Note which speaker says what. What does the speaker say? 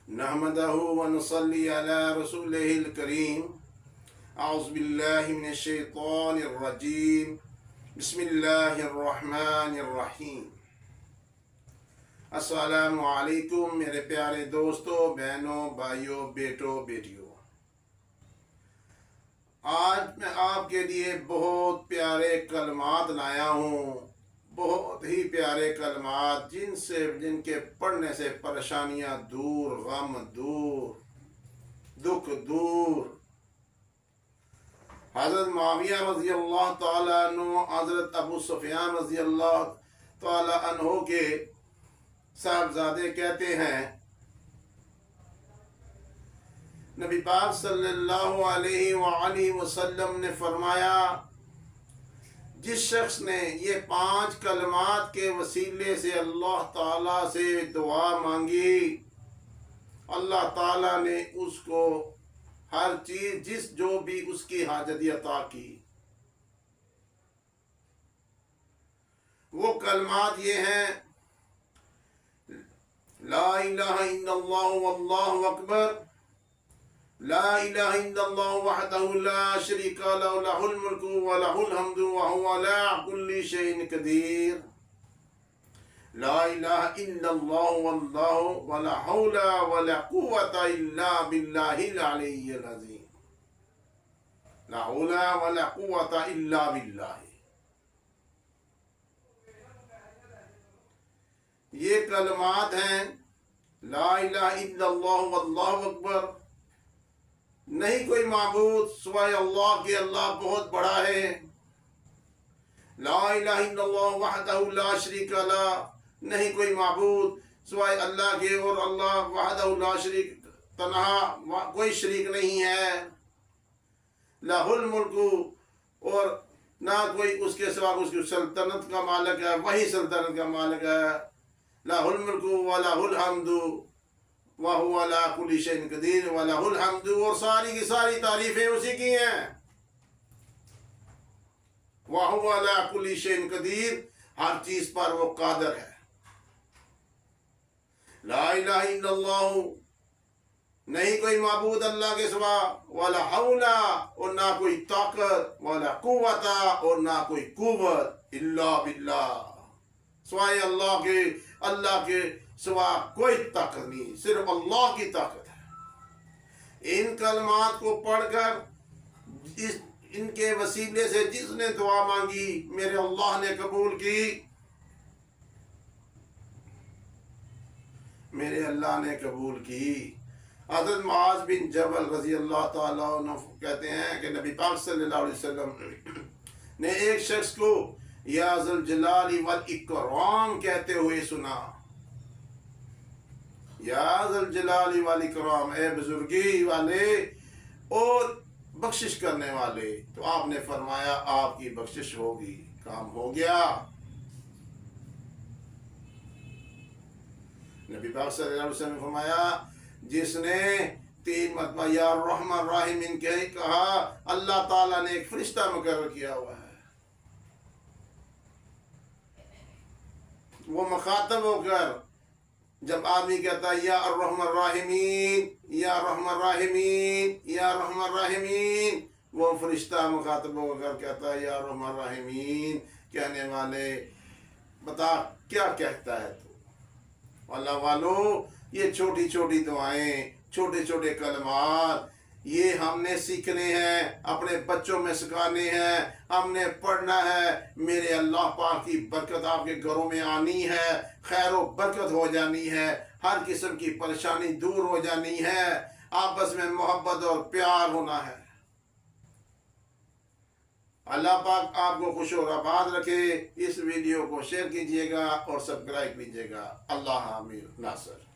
Speaker 1: नहमदहु व नुसल्ली अला रसूलिहिल करीम। औज़ु बिल्लाहि मिनश शैतानिर रजीम। बिस्मिल्लाहिर रहमानिर रहीम। अस्सलामु अलैकुम मेरे प्यारे दोस्तों, बहनों, भाइयों, बेटों, बेटियों। आज मैं आपके लिए बहुत प्यारे कलमात लाया हूँ, बहुत ही प्यारे कलमात जिनके पढ़ने से परेशानियां दूर, गम दूर, दुख दूर। हज़रत मुआविया रज़ी अल्लाह ताला अन्हु हज़रत अबू सुफियान रज़ी अल्लाह ताला अन्हु के साहबजादे कहते हैं, नबी पाक सल्लल्लाहु अलैहि वसल्लम ने फरमाया, जिस शख्स ने ये 5 कलमात के वसीले से अल्लाह ताला से दुआ मांगी, अल्लाह ताला ने उसको हर चीज जो भी उसकी हाजत अता की। वो कलमात ये हैं, ला इलाहा इल्लल्लाह वल्लाहु अकबर, ला इलाहा इल्लल्लाह वहदहु ला शरीका लहु लहुल मुल्कु व लहुल हम्दु व हुवा अला कुल्ली शैइन कदीर, ला इलाहा इल्लल्लाह वल्लाहु वला हौला वला कुव्वता इल्ला बिल्लाहिल अलिय्यिल अज़ीम, ला हौला वला कुव्वता इल्ला बिल्लाह। ये कलमात हैं, ला इलाहा इल्लल्लाह वल्लाहु अकबर, नहीं कोई माबूद सिवाय अल्लाह के, अल्लाह बहुत बड़ा है। ला इलाहा इल्लल्लाह वहदहु ला शरीका लह, नहीं कोई माबूद सिवाय अल्लाह के और अल्लाह वहदहु ला शरीक, तन्हा कोई शरीक नहीं है। लहुल मुल्कु, और ना कोई उसके सिवा उसकी सल्तनत का मालिक है, वही सल्तनत का मालिक है। लहुल मुल्कु व लहुल हम्दु व हुवा अला कुल्ली शैइन कदीर व लहुल हम्दु, और सारी की सारी तारीफें उसी की हैं। व हुवा अला कुल्ली शैइन कदीर, हर चीज पर वो कादिर है। ला इलाहा इल्लल्लाह, नहीं कोई माबूद अल्लाह के सिवा, वला हौला, और ना कोई ताकत, वला कुव्वता, और ना कोई कुव्वत, इल्ला बिल्लाह, सिवाय अल्लाह के सिवा कोई ताकत नहीं, सिर्फ अल्लाह की ताकत है। इन कलमात को पढ़कर इनके वसीले से जिसने दुआ मांगी, मेरे अल्लाह ने कबूल की, मेरे अल्लाह ने कबूल की। हज़रत मुआज़ बिन जबल रज़ी अल्लाह ताला अन्हु कहते हैं कि नबी पाक सल्लल्लाहु अलैहि वसल्लम ने एक शख्स को या ज़ुल जलाली वल इकराम कहते हुए सुना, या ज़ुल जलाली वल इकराम, ए बुजुर्गी वाले और बख्शिश करने वाले। तो आपने फरमाया, आपकी बख्शिश होगी, काम हो गया। नबी पाक सल्लल्लाहु अलैहि वसल्लम ने फरमाया, जिसने 3 मरतबा या रहमान राहिमीन कहा, अल्लाह ताला ने एक फरिश्ता मुकर्रर किया हुआ है, वो मुखातब होकर जब आदमी कहता है या रहमान राहिमीन, या रहमान राहिमीन, या रहमान राहिमीन, वो फरिश्ता मुखातब होकर कहता है, या रहमान राहिमीन, कहने वाले बता क्या कहता है तू। अल्लाह वालों, ये छोटी छोटी दुआएं, छोटे छोटे कलमात, ये हमने सीखने हैं, अपने बच्चों में सिखाने हैं, हमने पढ़ना है। मेरे अल्लाह पाक की बरकत आपके घरों में आनी है, खैर व बरकत हो जानी है, हर किस्म की परेशानी दूर हो जानी है, आपस में मोहब्बत और प्यार होना है। अल्लाह पाक आपको खुश और आबाद रखे। इस वीडियो को शेयर कीजिएगा और सब्सक्राइब कीजिएगा। अल्लाह हामिद नासर।